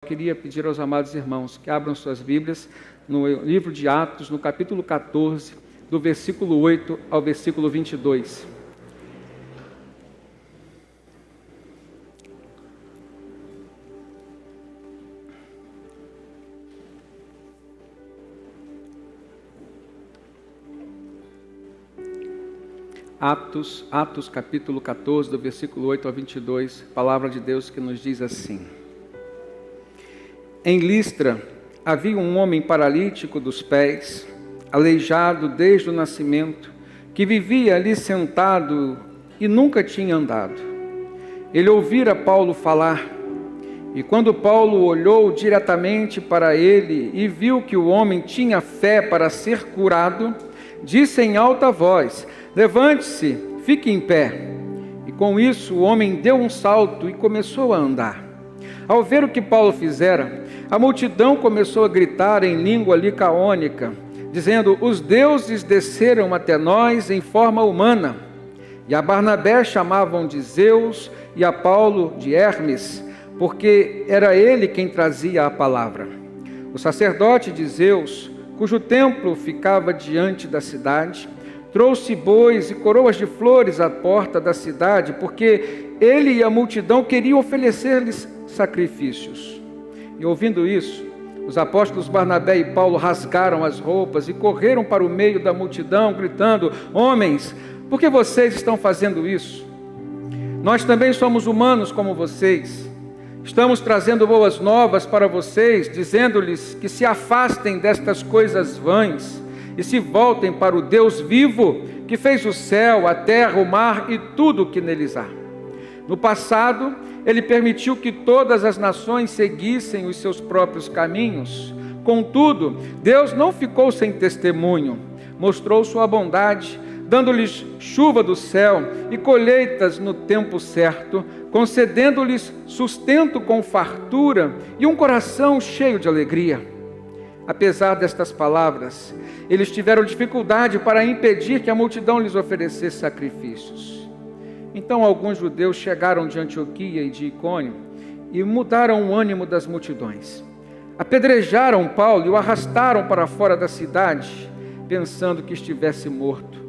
Eu queria pedir aos amados irmãos que abram suas Bíblias no livro de Atos, no capítulo 14, do versículo 8 ao versículo 22. Atos capítulo 14, do versículo 8 ao 22, palavra de Deus que nos diz assim: Em Listra havia um homem paralítico dos pés, aleijado desde o nascimento, que vivia ali sentado e nunca tinha andado. Ele ouvira Paulo falar, e quando Paulo olhou diretamente para ele e viu que o homem tinha fé para ser curado, disse em alta voz: Levante-se, fique em pé. E com isso o homem deu um salto e começou a andar. Ao ver o que Paulo fizera, a multidão começou a gritar em língua licaônica, dizendo: Os deuses desceram até nós em forma humana. E a Barnabé chamavam de Zeus e a Paulo de Hermes, porque era ele quem trazia a palavra. O sacerdote de Zeus, cujo templo ficava diante da cidade, trouxe bois e coroas de flores à porta da cidade, porque ele e a multidão queriam oferecer-lhes sacrifícios. E ouvindo isso, os apóstolos Barnabé e Paulo rasgaram as roupas e correram para o meio da multidão, gritando: Homens, por que vocês estão fazendo isso? Nós também somos humanos como vocês. Estamos trazendo boas novas para vocês, dizendo-lhes que se afastem destas coisas vãs e se voltem para o Deus vivo, que fez o céu, a terra, o mar e tudo o que neles há. No passado, ele permitiu que todas as nações seguissem os seus próprios caminhos. Contudo, Deus não ficou sem testemunho. Mostrou sua bondade, dando-lhes chuva do céu e colheitas no tempo certo, concedendo-lhes sustento com fartura e um coração cheio de alegria. Apesar destas palavras, eles tiveram dificuldade para impedir que a multidão lhes oferecesse sacrifícios. Então alguns judeus chegaram de Antioquia e de Icônio e mudaram o ânimo das multidões. Apedrejaram Paulo e o arrastaram para fora da cidade, pensando que estivesse morto.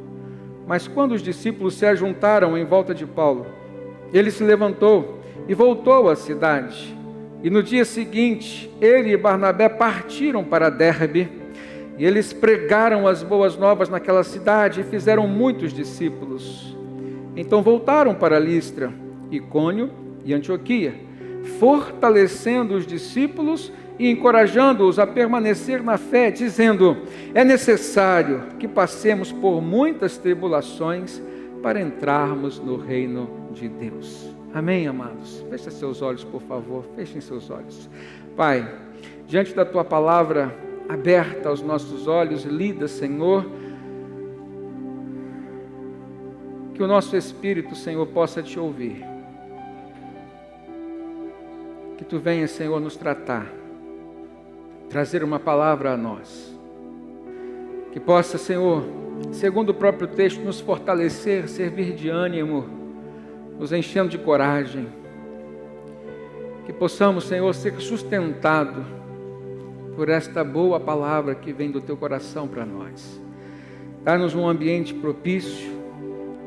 Mas quando os discípulos se ajuntaram em volta de Paulo, ele se levantou e voltou à cidade. E no dia seguinte, ele e Barnabé partiram para Derbe, e eles pregaram as boas novas naquela cidade e fizeram muitos discípulos. Então voltaram para Listra, Icônio e Antioquia, fortalecendo os discípulos e encorajando-os a permanecer na fé, dizendo: É necessário que passemos por muitas tribulações para entrarmos no reino de Deus. Amém, amados? Feche seus olhos, por favor. Fechem seus olhos. Pai, diante da Tua palavra aberta aos nossos olhos, lida, Senhor, que o nosso espírito, Senhor, possa Te ouvir. Que Tu venhas, Senhor, nos tratar, trazer uma palavra a nós. Que possa, Senhor, segundo o próprio texto, nos fortalecer, servir de ânimo, nos enchendo de coragem. Que possamos, Senhor, ser sustentados por esta boa palavra que vem do Teu coração para nós. Dá-nos um ambiente propício,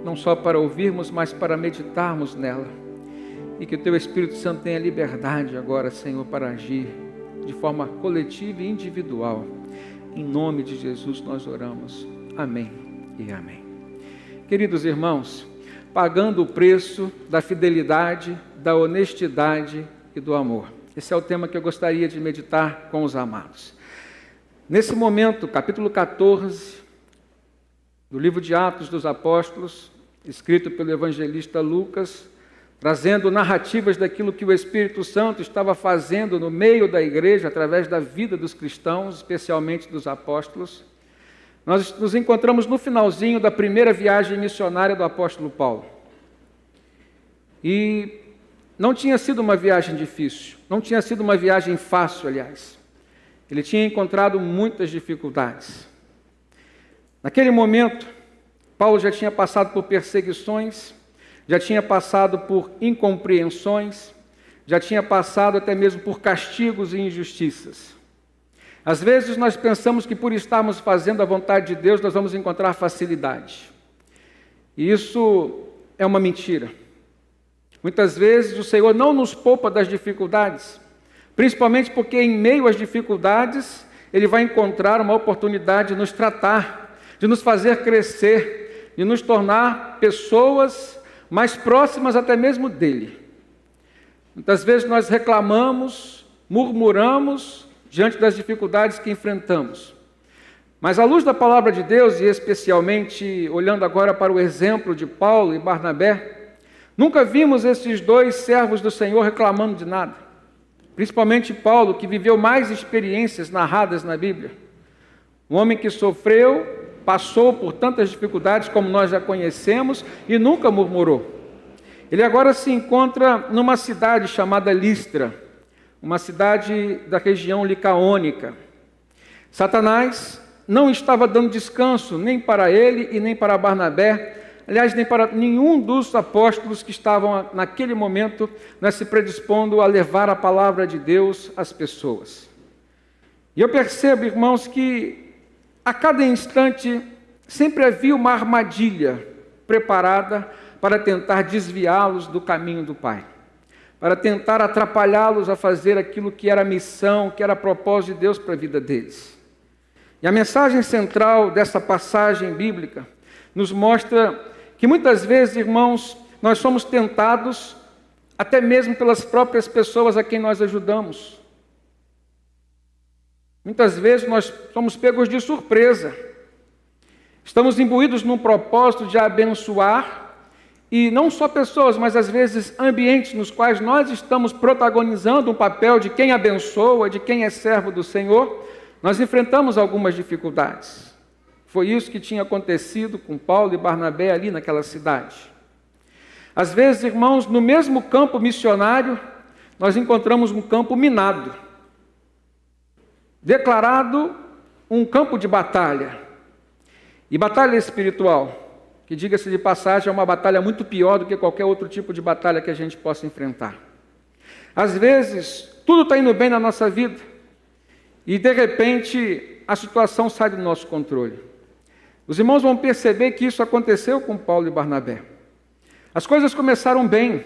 não só para ouvirmos, mas para meditarmos nela. E que o Teu Espírito Santo tenha liberdade agora, Senhor, para agir de forma coletiva e individual. Em nome de Jesus nós oramos. Amém e amém. Queridos irmãos, pagando o preço da fidelidade, da honestidade e do amor. Esse é o tema que eu gostaria de meditar com os amados. Nesse momento, capítulo 14, do livro de Atos dos Apóstolos, escrito pelo evangelista Lucas, trazendo narrativas daquilo que o Espírito Santo estava fazendo no meio da igreja, através da vida dos cristãos, especialmente dos apóstolos. Nós nos encontramos no finalzinho da primeira viagem missionária do apóstolo Paulo. E não tinha sido uma viagem difícil, não tinha sido uma viagem fácil, aliás. Ele tinha encontrado muitas dificuldades. Naquele momento, Paulo já tinha passado por perseguições, já tinha passado por incompreensões, já tinha passado até mesmo por castigos e injustiças. Às vezes nós pensamos que por estarmos fazendo a vontade de Deus, nós vamos encontrar facilidade. E isso é uma mentira. Muitas vezes o Senhor não nos poupa das dificuldades, principalmente porque em meio às dificuldades, Ele vai encontrar uma oportunidade de nos tratar, de nos fazer crescer, de nos tornar pessoas mais próximas até mesmo dEle. Muitas vezes nós reclamamos, murmuramos diante das dificuldades que enfrentamos. Mas à luz da palavra de Deus, e especialmente olhando agora para o exemplo de Paulo e Barnabé, nunca vimos esses dois servos do Senhor reclamando de nada. Principalmente Paulo, que viveu mais experiências narradas na Bíblia. Um homem que sofreu, passou por tantas dificuldades como nós já conhecemos e nunca murmurou. Ele agora se encontra numa cidade chamada Listra, uma cidade da região licaônica. Satanás não estava dando descanso nem para ele e nem para Barnabé, aliás, nem para nenhum dos apóstolos que estavam naquele momento se predispondo a levar a palavra de Deus às pessoas. E eu percebo, irmãos, que a cada instante sempre havia uma armadilha preparada para tentar desviá-los do caminho do Pai, para tentar atrapalhá-los a fazer aquilo que era a missão, que era a propósito de Deus para a vida deles. E a mensagem central dessa passagem bíblica nos mostra que muitas vezes, irmãos, nós somos tentados até mesmo pelas próprias pessoas a quem nós ajudamos. Muitas vezes nós somos pegos de surpresa. Estamos imbuídos num propósito de abençoar, e não só pessoas, mas às vezes ambientes nos quais nós estamos protagonizando um papel de quem abençoa, de quem é servo do Senhor, nós enfrentamos algumas dificuldades. Foi isso que tinha acontecido com Paulo e Barnabé ali naquela cidade. Às vezes, irmãos, no mesmo campo missionário, nós encontramos um campo minado, declarado um campo de batalha. E batalha espiritual, que, diga-se de passagem, é uma batalha muito pior do que qualquer outro tipo de batalha que a gente possa enfrentar. Às vezes, tudo está indo bem na nossa vida, e de repente a situação sai do nosso controle. Os irmãos vão perceber que isso aconteceu com Paulo e Barnabé. As coisas começaram bem.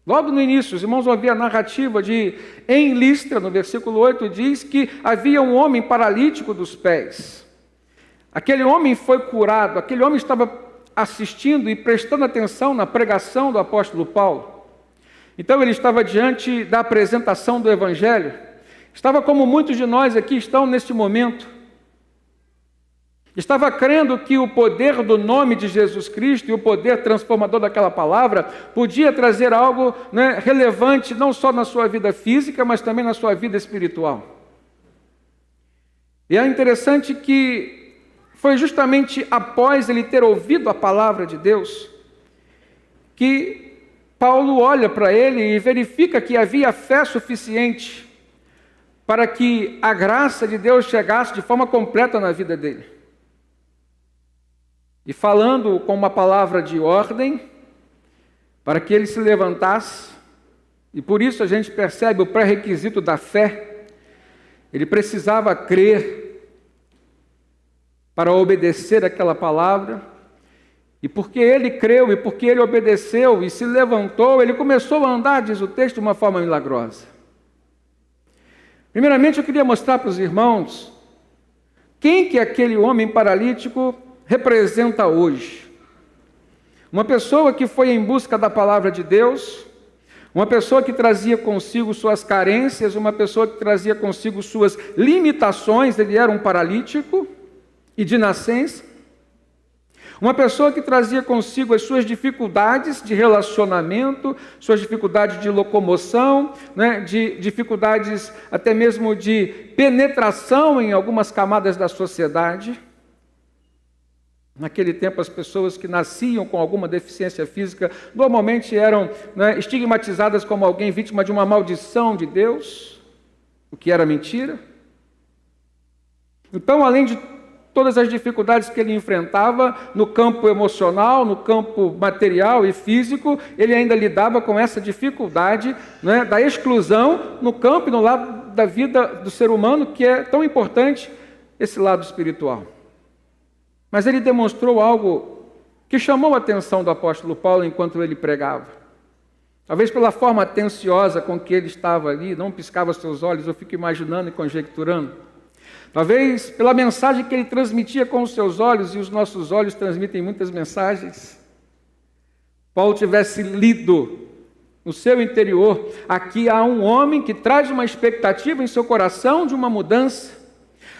Logo no início, os irmãos vão ver a narrativa de, em Listra, no versículo 8, diz que havia um homem paralítico dos pés. Aquele homem foi curado, aquele homem estava assistindo e prestando atenção na pregação do apóstolo Paulo. Então ele estava diante da apresentação do Evangelho, estava como muitos de nós aqui estão neste momento. Estava crendo que o poder do nome de Jesus Cristo e o poder transformador daquela palavra podia trazer algo relevante, não só na sua vida física, mas também na sua vida espiritual. E é interessante que foi justamente após ele ter ouvido a palavra de Deus que Paulo olha para ele e verifica que havia fé suficiente para que a graça de Deus chegasse de forma completa na vida dele. E falando com uma palavra de ordem, para que ele se levantasse, e por isso a gente percebe o pré-requisito da fé, ele precisava crer para obedecer aquela palavra, e porque ele creu, e porque ele obedeceu, e se levantou, ele começou a andar, diz o texto, de uma forma milagrosa. Primeiramente, eu queria mostrar para os irmãos quem que aquele homem paralítico representa hoje. Uma pessoa que foi em busca da palavra de Deus, uma pessoa que trazia consigo suas carências, uma pessoa que trazia consigo suas limitações, ele era um paralítico, e de nascença, uma pessoa que trazia consigo as suas dificuldades de relacionamento, suas dificuldades de locomoção, de dificuldades até mesmo de penetração em algumas camadas da sociedade. Naquele tempo, as pessoas que nasciam com alguma deficiência física normalmente eram estigmatizadas como alguém vítima de uma maldição de Deus, o que era mentira. Então, além de todas as dificuldades que ele enfrentava no campo emocional, no campo material e físico, ele ainda lidava com essa dificuldade, né, da exclusão no campo e no lado da vida do ser humano, que é tão importante, esse lado espiritual. Mas ele demonstrou algo que chamou a atenção do apóstolo Paulo enquanto ele pregava. Talvez pela forma atenciosa com que ele estava ali, não piscava seus olhos, eu fico imaginando e conjecturando. Talvez pela mensagem que ele transmitia com os seus olhos, e os nossos olhos transmitem muitas mensagens. Paulo tivesse lido no seu interior, aqui há um homem que traz uma expectativa em seu coração de uma mudança.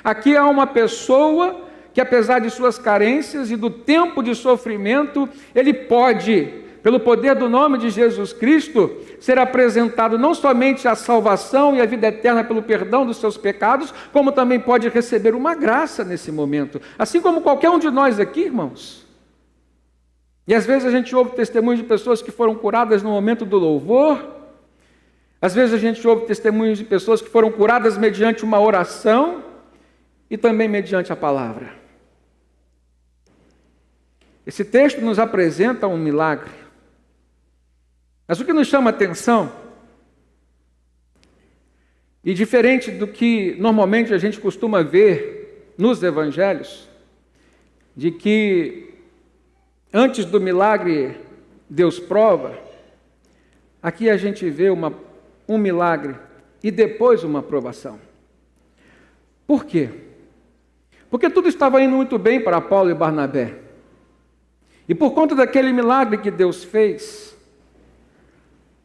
Aqui há uma pessoa que, apesar de suas carências e do tempo de sofrimento, ele pode, pelo poder do nome de Jesus Cristo, ser apresentado não somente a salvação e a vida eterna pelo perdão dos seus pecados, como também pode receber uma graça nesse momento. Assim como qualquer um de nós aqui, irmãos. E às vezes a gente ouve testemunhos de pessoas que foram curadas no momento do louvor. Às vezes a gente ouve testemunhos de pessoas que foram curadas mediante uma oração e também mediante a palavra. Esse texto nos apresenta um milagre. Mas o que nos chama a atenção, e diferente do que normalmente a gente costuma ver nos evangelhos, de que antes do milagre Deus prova, aqui a gente vê um milagre e depois uma provação. Por quê? Porque tudo estava indo muito bem para Paulo e Barnabé. E por conta daquele milagre que Deus fez,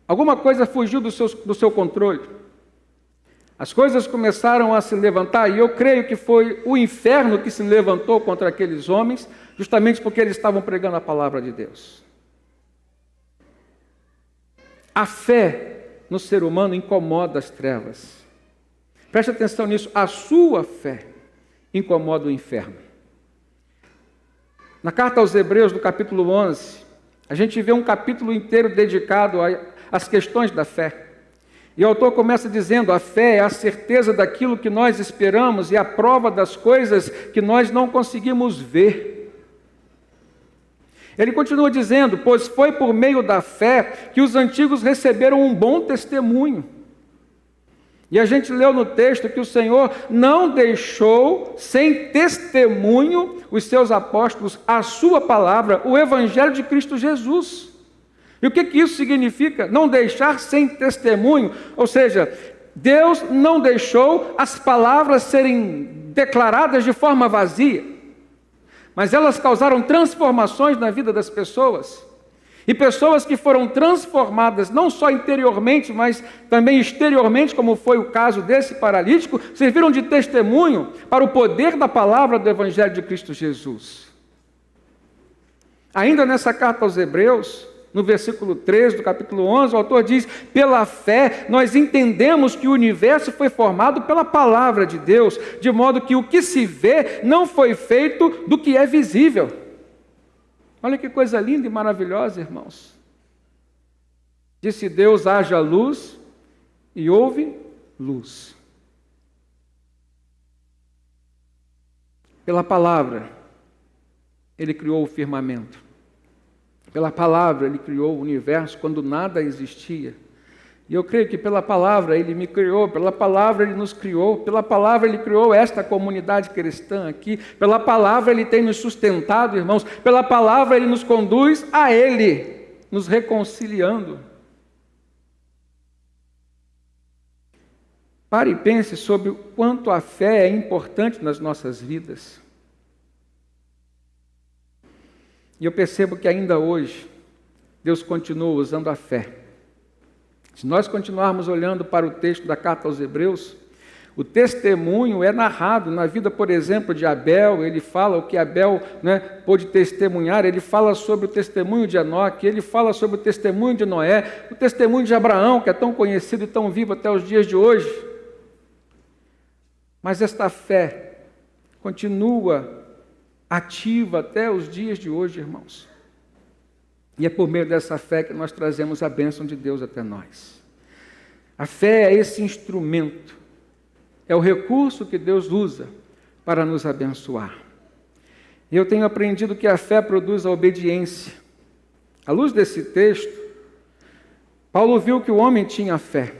alguma coisa fugiu do seu controle. As coisas começaram a se levantar, e eu creio que foi o inferno que se levantou contra aqueles homens, justamente porque eles estavam pregando a palavra de Deus. A fé no ser humano incomoda as trevas. Preste atenção nisso, a sua fé incomoda o inferno. Na carta aos Hebreus, no capítulo 11, a gente vê um capítulo inteiro dedicado às questões da fé. E o autor começa dizendo: a fé é a certeza daquilo que nós esperamos e a prova das coisas que nós não conseguimos ver. Ele continua dizendo: pois foi por meio da fé que os antigos receberam um bom testemunho. E a gente leu no texto que o Senhor não deixou sem testemunho os seus apóstolos, a sua palavra, o Evangelho de Cristo Jesus. E o que isso significa? Não deixar sem testemunho. Ou seja, Deus não deixou as palavras serem declaradas de forma vazia, mas elas causaram transformações na vida das pessoas. E pessoas que foram transformadas não só interiormente, mas também exteriormente, como foi o caso desse paralítico, serviram de testemunho para o poder da palavra do Evangelho de Cristo Jesus. Ainda nessa carta aos Hebreus, no versículo 3 do capítulo 11, o autor diz: pela fé nós entendemos que o universo foi formado pela palavra de Deus, de modo que o que se vê não foi feito do que é visível. Olha que coisa linda e maravilhosa, irmãos. Disse Deus: haja luz, e houve luz. Pela palavra, Ele criou o firmamento. Pela palavra, Ele criou o universo quando nada existia. E eu creio que pela palavra Ele me criou, pela palavra Ele nos criou, pela palavra Ele criou esta comunidade cristã aqui, pela palavra Ele tem nos sustentado, irmãos, pela palavra Ele nos conduz a Ele, nos reconciliando. Pare e pense sobre o quanto a fé é importante nas nossas vidas. E eu percebo que ainda hoje, Deus continua usando a fé. Se nós continuarmos olhando para o texto da carta aos Hebreus, o testemunho é narrado na vida, por exemplo, de Abel. Ele fala o que Abel pôde testemunhar, ele fala sobre o testemunho de Enoque, ele fala sobre o testemunho de Noé, o testemunho de Abraão, que é tão conhecido e tão vivo até os dias de hoje. Mas esta fé continua ativa até os dias de hoje, irmãos. E é por meio dessa fé que nós trazemos a bênção de Deus até nós. A fé é esse instrumento, é o recurso que Deus usa para nos abençoar. E eu tenho aprendido que a fé produz a obediência. À luz desse texto, Paulo viu que o homem tinha fé.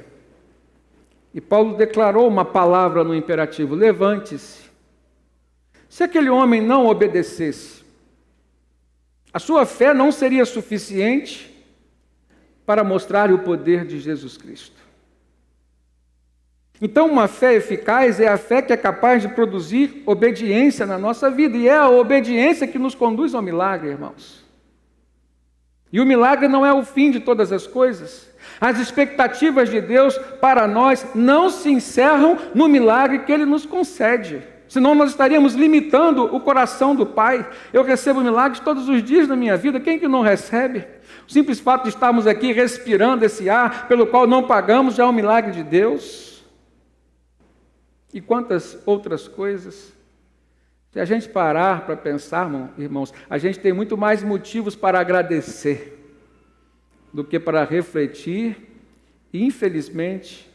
E Paulo declarou uma palavra no imperativo: levante-se. Se aquele homem não obedecesse, a sua fé não seria suficiente para mostrar o poder de Jesus Cristo. Então, uma fé eficaz é a fé que é capaz de produzir obediência na nossa vida. E é a obediência que nos conduz ao milagre, irmãos. E o milagre não é o fim de todas as coisas. As expectativas de Deus para nós não se encerram no milagre que Ele nos concede. Senão nós estaríamos limitando o coração do Pai. Eu recebo milagres todos os dias da minha vida. Quem que não recebe? O simples fato de estarmos aqui respirando esse ar pelo qual não pagamos já é um milagre de Deus. E quantas outras coisas. Se a gente parar para pensar, irmãos, a gente tem muito mais motivos para agradecer do que para refletir e, infelizmente,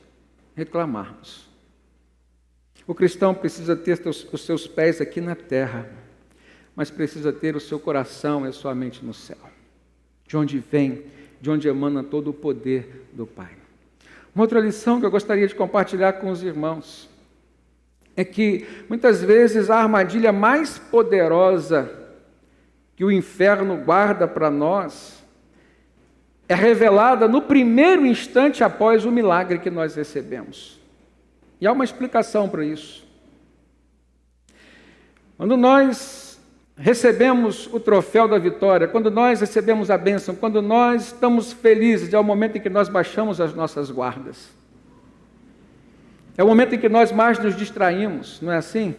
reclamarmos. O cristão precisa ter os seus pés aqui na terra, mas precisa ter o seu coração e a sua mente no céu, de onde vem, de onde emana todo o poder do Pai. Uma outra lição que eu gostaria de compartilhar com os irmãos é que, muitas vezes, a armadilha mais poderosa que o inferno guarda para nós é revelada no primeiro instante após o milagre que nós recebemos. E há uma explicação para isso. Quando nós recebemos o troféu da vitória, quando nós recebemos a bênção, quando nós estamos felizes, é o momento em que nós baixamos as nossas guardas. É o momento em que nós mais nos distraímos, não é assim?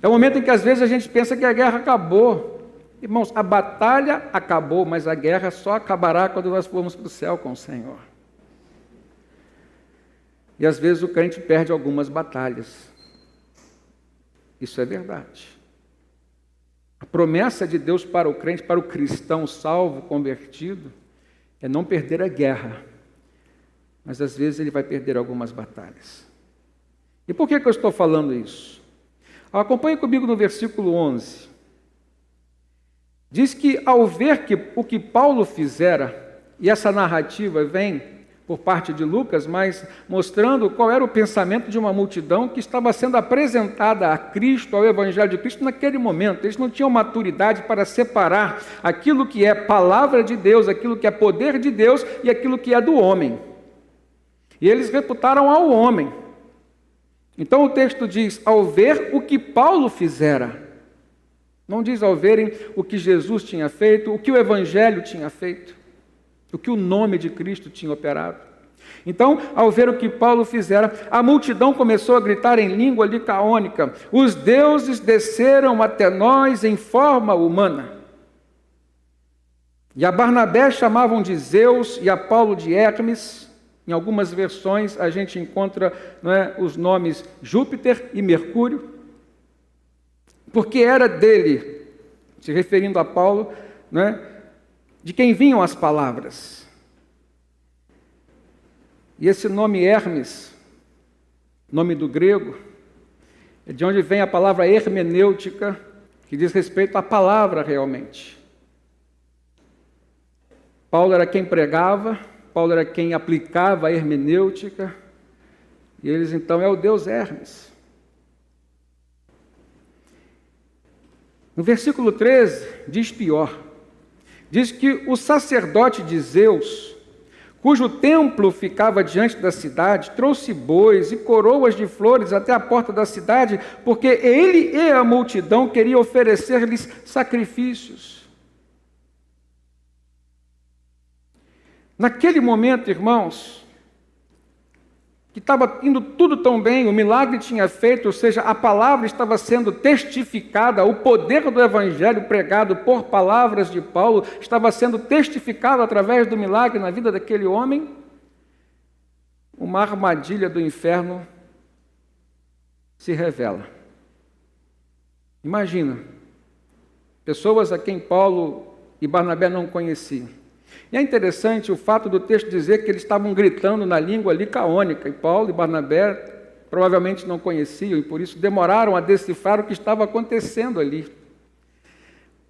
É o momento em que às vezes a gente pensa que a guerra acabou. Irmãos, a batalha acabou, mas a guerra só acabará quando nós formos para o céu com o Senhor. E às vezes o crente perde algumas batalhas. Isso é verdade. A promessa de Deus para o crente, para o cristão salvo, convertido, é não perder a guerra. Mas às vezes ele vai perder algumas batalhas. E por que eu estou falando isso? Acompanhe comigo no versículo 11. Diz que ao ver que o que Paulo fizera, e essa narrativa vem por parte de Lucas, mas mostrando qual era o pensamento de uma multidão que estava sendo apresentada a Cristo, ao Evangelho de Cristo naquele momento. Eles não tinham maturidade para separar aquilo que é palavra de Deus, aquilo que é poder de Deus e aquilo que é do homem. E eles reputaram ao homem. Então o texto diz, ao ver o que Paulo fizera. Não diz ao verem o que Jesus tinha feito, o que o Evangelho tinha feito, o que o nome de Cristo tinha operado. Então, ao ver o que Paulo fizera, a multidão começou a gritar em língua licaônica: os deuses desceram até nós em forma humana. E a Barnabé chamavam de Zeus e a Paulo de Hermes. Em algumas versões a gente encontra, os nomes Júpiter e Mercúrio, porque era dele, se referindo a Paulo, de quem vinham as palavras. E esse nome Hermes, nome do grego, é de onde vem a palavra hermenêutica, que diz respeito à palavra realmente. Paulo era quem pregava, Paulo era quem aplicava a hermenêutica, e eles então é o deus Hermes. No versículo 13, diz pior. Diz que o sacerdote de Zeus, cujo templo ficava diante da cidade, trouxe bois e coroas de flores até a porta da cidade, porque ele e a multidão queriam oferecer-lhes sacrifícios. Naquele momento, irmãos, que estava indo tudo tão bem, o milagre tinha feito, ou seja, a palavra estava sendo testificada, o poder do Evangelho pregado por palavras de Paulo estava sendo testificado através do milagre na vida daquele homem. Uma armadilha do inferno se revela. Imagina, pessoas a quem Paulo e Barnabé não conheciam. E é interessante o fato do texto dizer que eles estavam gritando na língua licaônica, e Paulo e Barnabé provavelmente não conheciam, e por isso demoraram a decifrar o que estava acontecendo ali.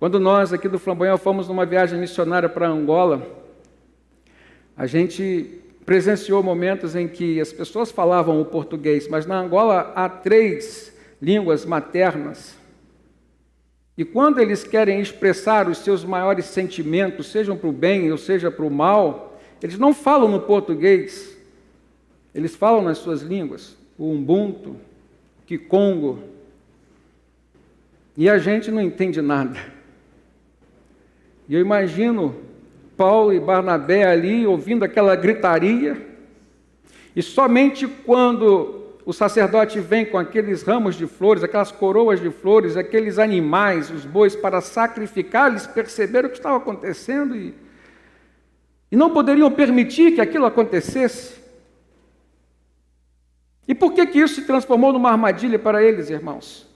Quando nós aqui do Flamboyant fomos numa viagem missionária para Angola, a gente presenciou momentos em que as pessoas falavam o português, mas na Angola há 3 línguas maternas. E quando eles querem expressar os seus maiores sentimentos, sejam para o bem ou seja para o mal, eles não falam no português, eles falam nas suas línguas, o Ubuntu, o Kikongo, e a gente não entende nada. E eu imagino Paulo e Barnabé ali ouvindo aquela gritaria, e somente quando o sacerdote vem com aqueles ramos de flores, aquelas coroas de flores, aqueles animais, os bois, para sacrificar, eles perceberam o que estava acontecendo e não poderiam permitir que aquilo acontecesse. E por que isso se transformou numa armadilha para eles, irmãos?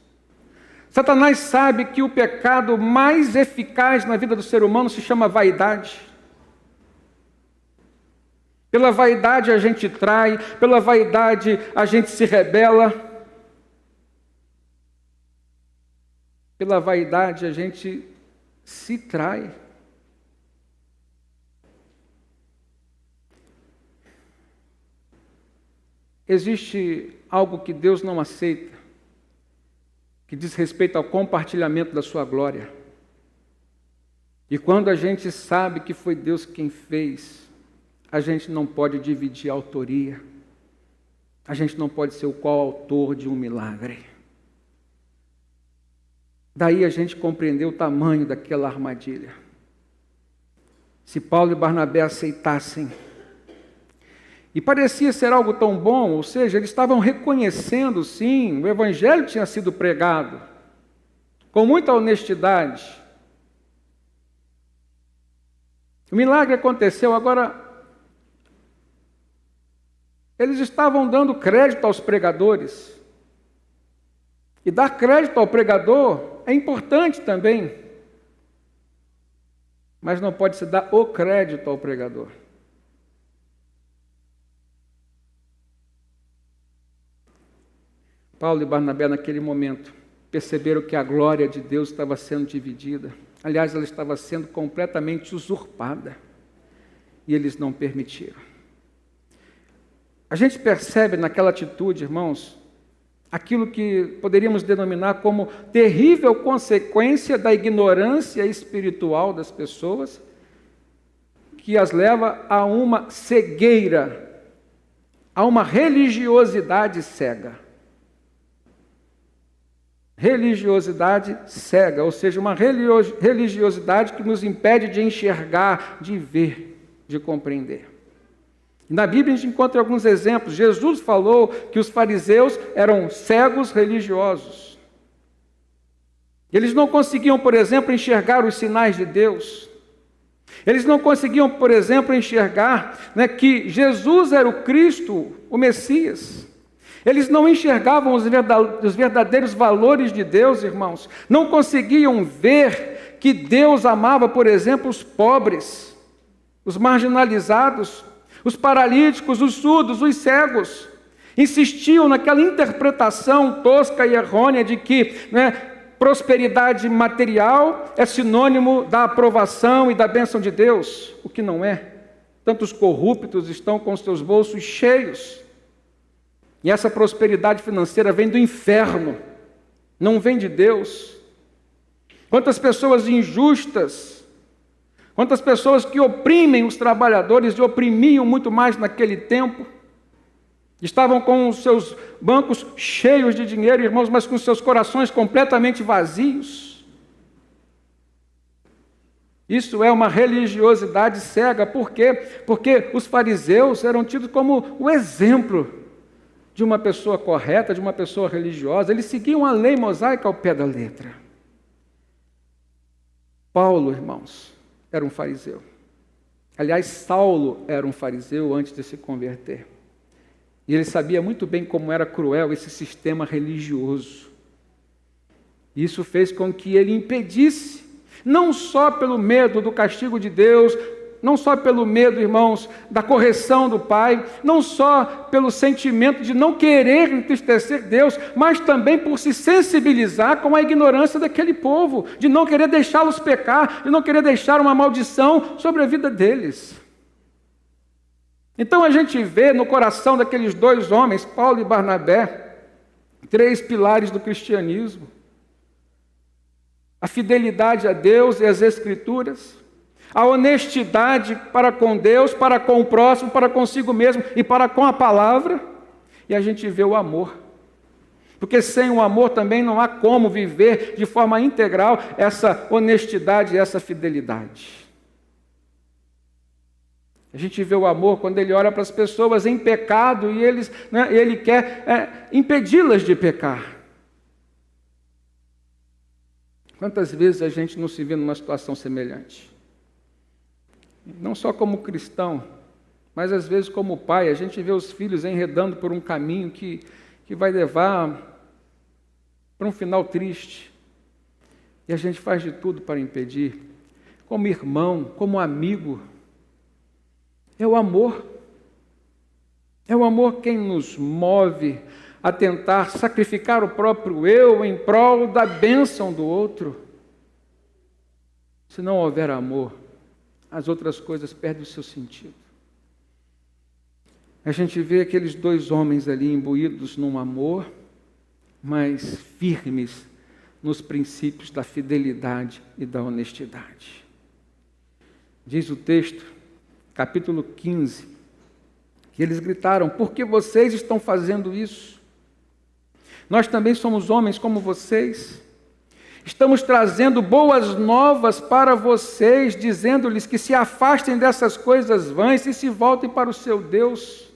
Satanás sabe que o pecado mais eficaz na vida do ser humano se chama vaidade. Pela vaidade a gente trai, pela vaidade a gente se rebela. Pela vaidade a gente se trai. Existe algo que Deus não aceita, que diz respeito ao compartilhamento da sua glória. E quando a gente sabe que foi Deus quem fez, a gente não pode dividir a autoria. A gente não pode ser o coautor de um milagre. Daí a gente compreendeu o tamanho daquela armadilha. Se Paulo e Barnabé aceitassem, e parecia ser algo tão bom, ou seja, eles estavam reconhecendo, sim, o evangelho tinha sido pregado, com muita honestidade. O milagre aconteceu, agora eles estavam dando crédito aos pregadores. E dar crédito ao pregador é importante também. Mas não pode se dar o crédito ao pregador. Paulo e Barnabé, naquele momento, perceberam que a glória de Deus estava sendo dividida. Aliás, ela estava sendo completamente usurpada. E eles não permitiram. A gente percebe naquela atitude, irmãos, aquilo que poderíamos denominar como terrível consequência da ignorância espiritual das pessoas, que as leva a uma cegueira, a uma religiosidade cega. Religiosidade cega, ou seja, uma religiosidade que nos impede de enxergar, de ver, de compreender. Na Bíblia a gente encontra alguns exemplos. Jesus falou que os fariseus eram cegos religiosos. Eles não conseguiam, por exemplo, enxergar os sinais de Deus. Eles não conseguiam, por exemplo, enxergar, que Jesus era o Cristo, o Messias. Eles não enxergavam os verdadeiros valores de Deus, irmãos. Não conseguiam ver que Deus amava, por exemplo, os pobres, os marginalizados, os paralíticos, os surdos, os cegos. Insistiam naquela interpretação tosca e errônea de que prosperidade material é sinônimo da aprovação e da bênção de Deus, o que não é. Tantos corruptos estão com seus bolsos cheios. E essa prosperidade financeira vem do inferno, não vem de Deus. Quantas pessoas injustas, quantas pessoas que oprimem os trabalhadores e oprimiam muito mais naquele tempo, estavam com os seus bancos cheios de dinheiro, irmãos, mas com seus corações completamente vazios. Isso é uma religiosidade cega. Por quê? Porque os fariseus eram tidos como o exemplo de uma pessoa correta, de uma pessoa religiosa. Eles seguiam a lei mosaica ao pé da letra. Paulo, irmãos, era um fariseu. Aliás, Saulo era um fariseu antes de se converter. E ele sabia muito bem como era cruel esse sistema religioso. Isso fez com que ele impedisse, não só pelo medo do castigo de Deus, não só pelo medo, irmãos, da correção do pai, não só pelo sentimento de não querer entristecer Deus, mas também por se sensibilizar com a ignorância daquele povo, de não querer deixá-los pecar, de não querer deixar uma maldição sobre a vida deles. Então a gente vê no coração daqueles dois homens, Paulo e Barnabé, 3 pilares do cristianismo: a fidelidade a Deus e às Escrituras, a honestidade para com Deus, para com o próximo, para consigo mesmo e para com a palavra, e a gente vê o amor. Porque sem o amor também não há como viver de forma integral essa honestidade e essa fidelidade. A gente vê o amor quando ele olha para as pessoas em pecado e ele quer impedi-las de pecar. Quantas vezes a gente não se vê numa situação semelhante? Não só como cristão, mas às vezes como pai, a gente vê os filhos enredando por um caminho que vai levar para um final triste. E a gente faz de tudo para impedir. Como irmão, como amigo. É o amor. É o amor quem nos move a tentar sacrificar o próprio eu em prol da bênção do outro. Se não houver amor, as outras coisas perdem o seu sentido. A gente vê aqueles dois homens ali imbuídos num amor, mas firmes nos princípios da fidelidade e da honestidade. Diz o texto, capítulo 15, que eles gritaram: por que vocês estão fazendo isso? Nós também somos homens como vocês. Estamos trazendo boas novas para vocês, dizendo-lhes que se afastem dessas coisas vãs e se voltem para o seu Deus.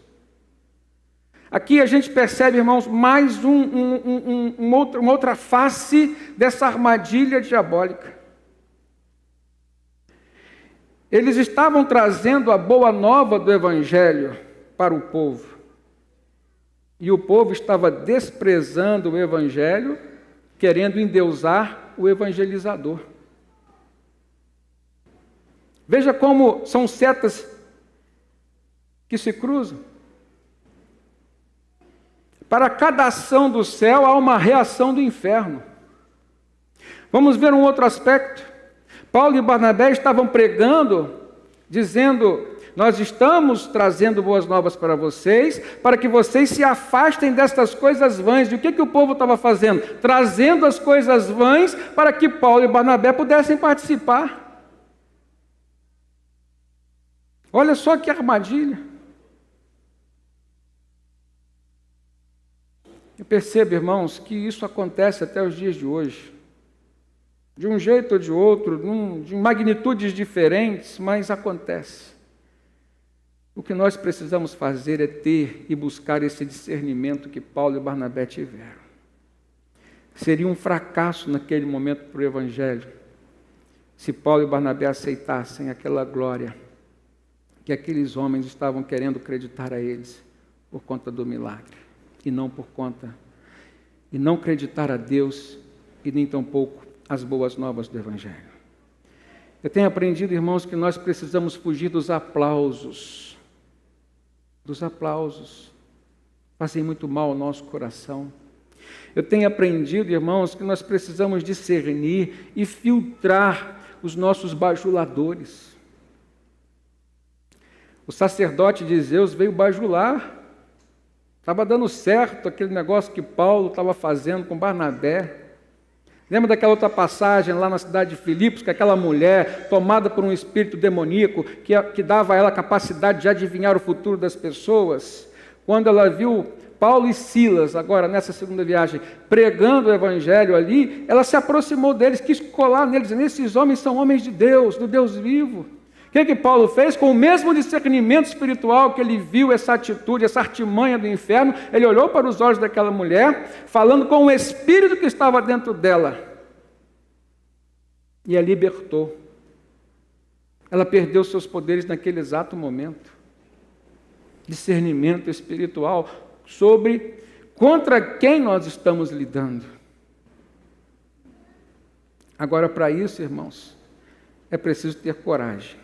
Aqui a gente percebe, irmãos, mais uma outra face dessa armadilha diabólica. Eles estavam trazendo a boa nova do Evangelho para o povo. E o povo estava desprezando o Evangelho, querendo endeusar o evangelizador. Veja como são setas que se cruzam. Para cada ação do céu há uma reação do inferno. Vamos ver um outro aspecto. Paulo e Barnabé estavam pregando, dizendo: nós estamos trazendo boas novas para vocês, para que vocês se afastem destas coisas vãs. E o que o povo estava fazendo? Trazendo as coisas vãs para que Paulo e Barnabé pudessem participar. Olha só que armadilha. Eu percebo, irmãos, que isso acontece até os dias de hoje. De um jeito ou de outro, de magnitudes diferentes, mas acontece. O que nós precisamos fazer é ter e buscar esse discernimento que Paulo e Barnabé tiveram. Seria um fracasso naquele momento para o Evangelho, se Paulo e Barnabé aceitassem aquela glória que aqueles homens estavam querendo acreditar a eles por conta do milagre, e não por conta, e não acreditar a Deus, e nem tampouco as boas novas do Evangelho. Eu tenho aprendido, irmãos, que nós precisamos fugir dos aplausos. Dos aplausos. Fazem muito mal ao nosso coração. Eu tenho aprendido, irmãos, que nós precisamos discernir e filtrar os nossos bajuladores. O sacerdote de Zeus veio bajular. Estava dando certo aquele negócio que Paulo estava fazendo com Barnabé. Lembra daquela outra passagem lá na cidade de Filipos, que aquela mulher, tomada por um espírito demoníaco, que dava a ela a capacidade de adivinhar o futuro das pessoas, quando ela viu Paulo e Silas, agora nessa segunda viagem, pregando o Evangelho ali, ela se aproximou deles, quis colar neles, dizendo: esses homens são homens de Deus, do Deus vivo. O que Paulo fez? Com o mesmo discernimento espiritual que ele viu essa atitude, essa artimanha do inferno, ele olhou para os olhos daquela mulher, falando com o espírito que estava dentro dela, e a libertou. Ela perdeu seus poderes naquele exato momento. Discernimento espiritual sobre contra quem nós estamos lidando. Agora, para isso, irmãos, é preciso ter coragem.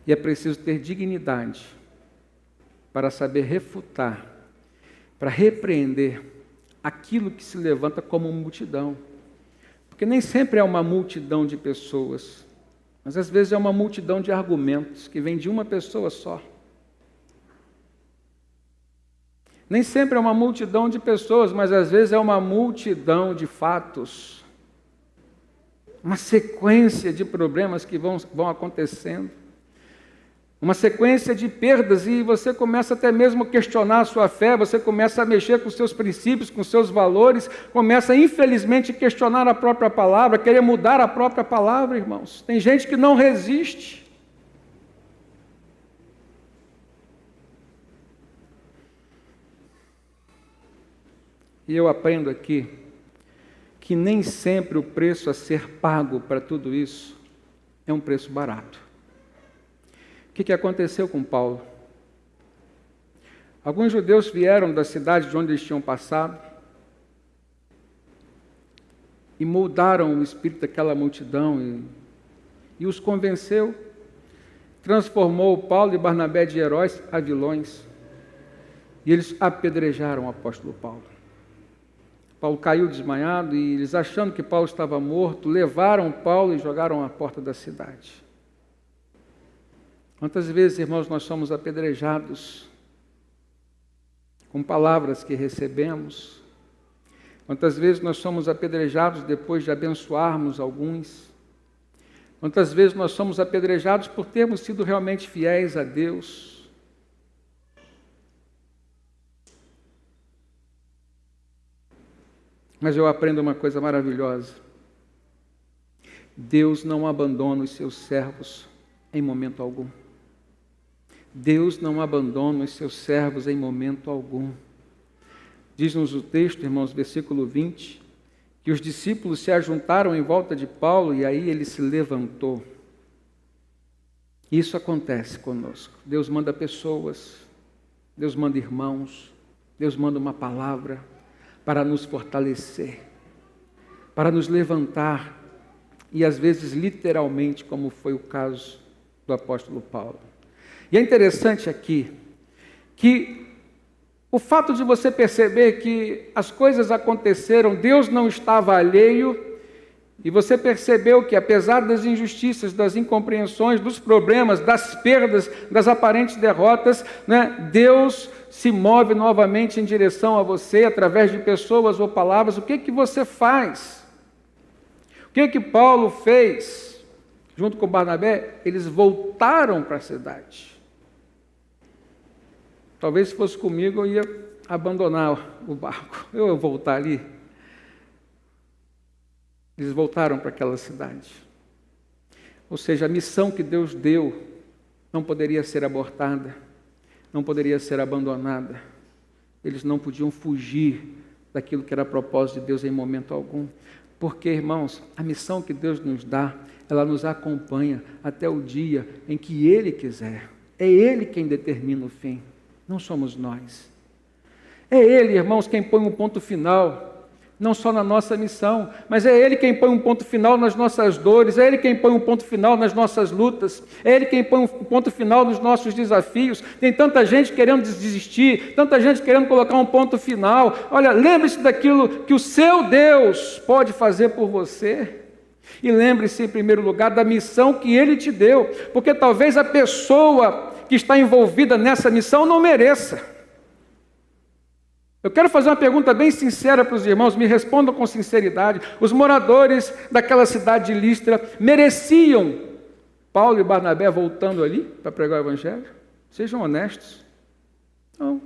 E é preciso ter dignidade para saber refutar, para repreender aquilo que se levanta como multidão. Porque nem sempre é uma multidão de pessoas, mas às vezes é uma multidão de argumentos que vem de uma pessoa só. Nem sempre é uma multidão de pessoas, mas às vezes é uma multidão de fatos. Uma sequência de problemas que vão acontecendo. Uma sequência de perdas, e você começa até mesmo a questionar a sua fé, você começa a mexer com os seus princípios, com os seus valores, começa infelizmente a questionar a própria palavra, querer mudar a própria palavra, irmãos. Tem gente que não resiste. E eu aprendo aqui que nem sempre o preço a ser pago para tudo isso é um preço barato. O que aconteceu com Paulo? Alguns judeus vieram da cidade de onde eles tinham passado e moldaram o espírito daquela multidão e os convenceu, transformou Paulo e Barnabé de heróis a vilões, e eles apedrejaram o apóstolo Paulo. Paulo caiu desmaiado e eles, achando que Paulo estava morto, levaram Paulo e jogaram à porta da cidade. Quantas vezes, irmãos, nós somos apedrejados com palavras que recebemos? Quantas vezes nós somos apedrejados depois de abençoarmos alguns? Quantas vezes nós somos apedrejados por termos sido realmente fiéis a Deus? Mas eu aprendo uma coisa maravilhosa. Deus não abandona os seus servos em momento algum. Deus não abandona os seus servos em momento algum. Diz-nos o texto, irmãos, versículo 20, que os discípulos se ajuntaram em volta de Paulo e aí ele se levantou. Isso acontece conosco. Deus manda pessoas, Deus manda irmãos, Deus manda uma palavra para nos fortalecer, para nos levantar, e às vezes literalmente, como foi o caso do apóstolo Paulo. E é interessante aqui, que o fato de você perceber que as coisas aconteceram, Deus não estava alheio, e você percebeu que apesar das injustiças, das incompreensões, dos problemas, das perdas, das aparentes derrotas, né, Deus se move novamente em direção a você, através de pessoas ou palavras. O que você faz? O que Paulo fez? Junto com Barnabé, eles voltaram para a cidade. Talvez se fosse comigo, eu ia abandonar o barco. Eu ia voltar ali. Eles voltaram para aquela cidade. Ou seja, a missão que Deus deu não poderia ser abortada, não poderia ser abandonada. Eles não podiam fugir daquilo que era propósito de Deus em momento algum. Porque, irmãos, a missão que Deus nos dá, ela nos acompanha até o dia em que Ele quiser. É Ele quem determina o fim, não somos nós. É Ele, irmãos, quem põe um ponto final, não só na nossa missão, mas é Ele quem põe um ponto final nas nossas dores, é Ele quem põe um ponto final nas nossas lutas, é Ele quem põe um ponto final nos nossos desafios. Tem tanta gente querendo desistir, tanta gente querendo colocar um ponto final. Olha, lembre-se daquilo que o seu Deus pode fazer por você. E lembre-se, em primeiro lugar, da missão que Ele te deu, porque talvez a pessoa que está envolvida nessa missão não mereça. Eu quero fazer uma pergunta bem sincera para os irmãos, me respondam com sinceridade. Os moradores daquela cidade de Listra mereciam Paulo e Barnabé voltando ali para pregar o Evangelho? Sejam honestos. Não.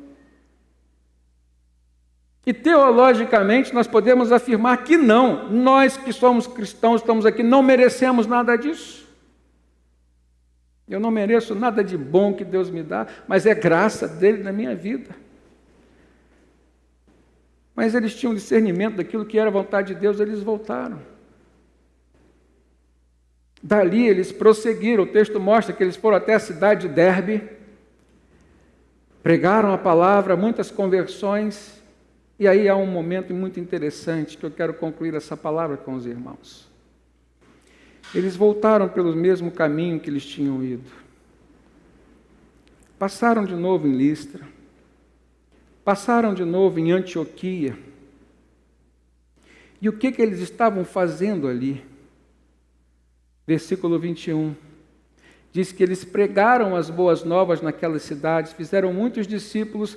E teologicamente nós podemos afirmar que não. Nós que somos cristãos, estamos aqui, não merecemos nada disso. Eu não mereço nada de bom que Deus me dá, mas é graça dele na minha vida. Mas eles tinham discernimento daquilo que era a vontade de Deus, eles voltaram. Dali eles prosseguiram, o texto mostra que eles foram até a cidade de Derbe, pregaram a palavra, muitas conversões, e aí há um momento muito interessante que eu quero concluir essa palavra com os irmãos. Eles voltaram pelo mesmo caminho que eles tinham ido. passaram de novo em Listra, passaram de novo em Antioquia. E o que eles estavam fazendo ali? Versículo 21. Diz que eles pregaram as boas novas naquelas cidades, fizeram muitos discípulos,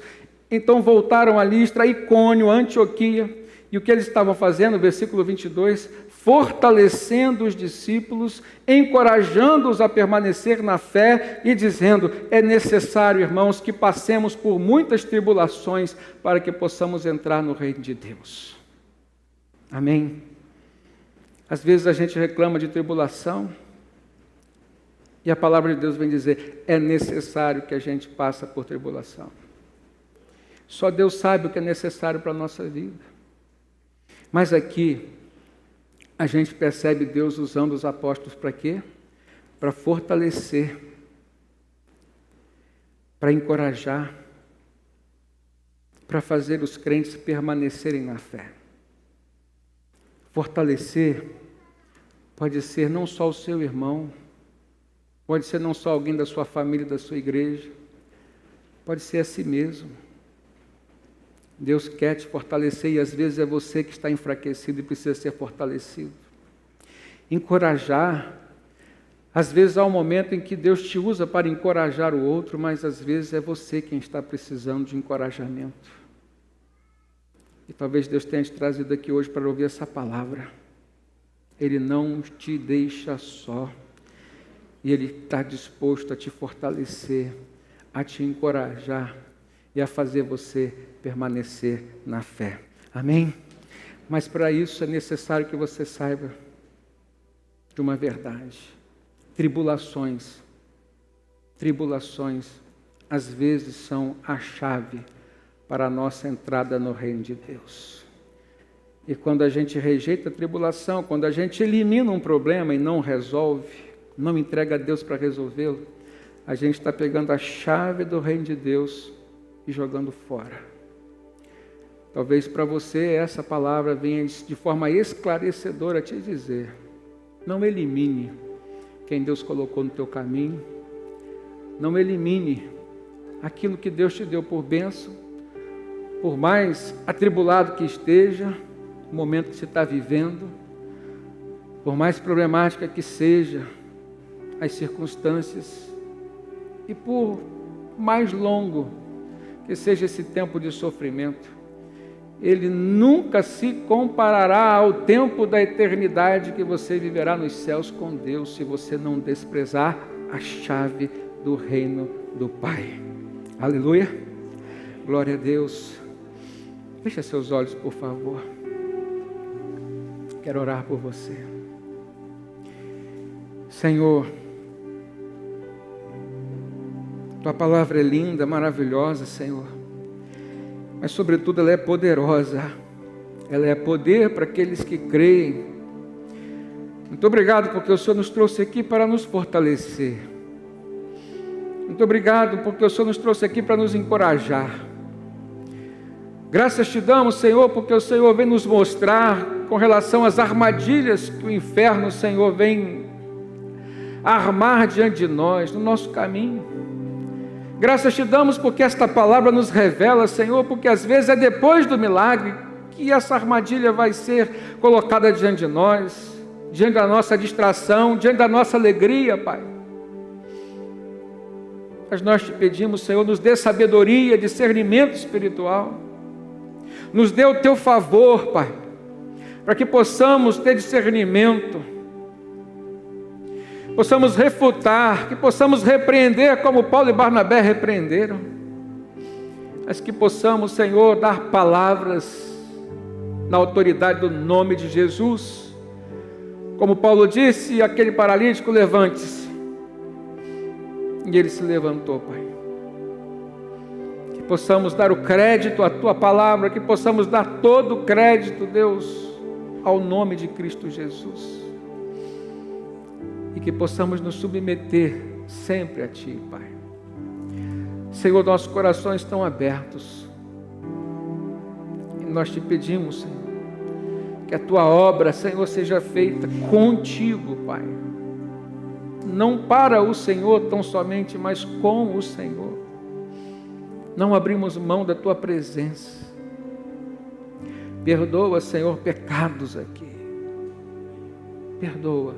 então voltaram a Listra, Icônio, Antioquia. E o que eles estavam fazendo? Versículo 22. Fortalecendo os discípulos, encorajando-os a permanecer na fé e dizendo: é necessário, irmãos, que passemos por muitas tribulações para que possamos entrar no reino de Deus. Amém? Às vezes a gente reclama de tribulação e a palavra de Deus vem dizer: é necessário que a gente passe por tribulação. Só Deus sabe o que é necessário para a nossa vida. Mas aqui a gente percebe Deus usando os apóstolos para quê? Para fortalecer, para encorajar, para fazer os crentes permanecerem na fé. Fortalecer pode ser não só o seu irmão, pode ser não só alguém da sua família, da sua igreja, pode ser a si mesmo. Deus quer te fortalecer e às vezes é você que está enfraquecido e precisa ser fortalecido. Encorajar, às vezes há um momento em que Deus te usa para encorajar o outro, mas às vezes é você quem está precisando de encorajamento. E talvez Deus tenha te trazido aqui hoje para ouvir essa palavra. Ele não te deixa só. E Ele está disposto a te fortalecer, a te encorajar e a fazer você permanecer na fé. Amém? Mas para isso é necessário que você saiba de uma verdade. Tribulações, às vezes são a chave para a nossa entrada no reino de Deus. E quando a gente rejeita a tribulação, quando a gente elimina um problema e não resolve, não entrega a Deus para resolvê-lo, a gente está pegando a chave do reino de Deus e jogando fora. Talvez para você essa palavra venha de forma esclarecedora a te dizer: não elimine quem Deus colocou no teu caminho, não elimine aquilo que Deus te deu por bênção, por mais atribulado que esteja o momento que você está vivendo, por mais problemática que seja as circunstâncias, e por mais longo que seja esse tempo de sofrimento, ele nunca se comparará ao tempo da eternidade que você viverá nos céus com Deus, se você não desprezar a chave do reino do Pai. Aleluia! Glória a Deus. Feche seus olhos, por favor. Quero orar por você. Senhor, Tua palavra é linda, maravilhosa, Senhor. Mas, sobretudo, ela é poderosa. Ela é poder para aqueles que creem. Muito obrigado porque o Senhor nos trouxe aqui para nos fortalecer. Muito obrigado porque o Senhor nos trouxe aqui para nos encorajar. Graças te damos, Senhor, porque o Senhor vem nos mostrar com relação às armadilhas que o inferno, Senhor, vem armar diante de nós, no nosso caminho. Graças te damos porque esta palavra nos revela, Senhor, porque às vezes é depois do milagre que essa armadilha vai ser colocada diante de nós, diante da nossa distração, diante da nossa alegria, Pai. Mas nós te pedimos, Senhor, nos dê sabedoria, discernimento espiritual. Nos dê o teu favor, Pai, para que possamos ter discernimento, possamos refutar, que possamos repreender como Paulo e Barnabé repreenderam, mas que possamos, Senhor, dar palavras na autoridade do nome de Jesus. Como Paulo disse, aquele paralítico, levante-se. E ele se levantou, Pai. Que possamos dar o crédito à Tua palavra, que possamos dar todo o crédito, Deus, ao nome de Cristo Jesus. E que possamos nos submeter sempre a Ti, Pai. Senhor, nossos corações estão abertos. E nós te pedimos, Senhor, que a Tua obra, Senhor, seja feita contigo, Pai. Não para o Senhor tão somente, mas com o Senhor. não abrimos mão da Tua presença. Perdoa, Senhor, pecados aqui. Perdoa.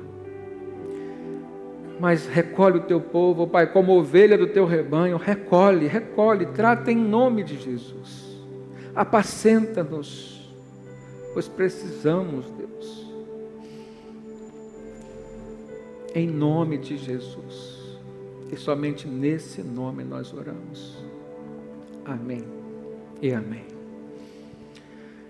Mas recolhe o Teu povo, Pai, como ovelha do Teu rebanho. Recolhe, trata em nome de Jesus. Apacenta-nos, pois precisamos, Deus. Em nome de Jesus. E somente nesse nome nós oramos. Amém e amém.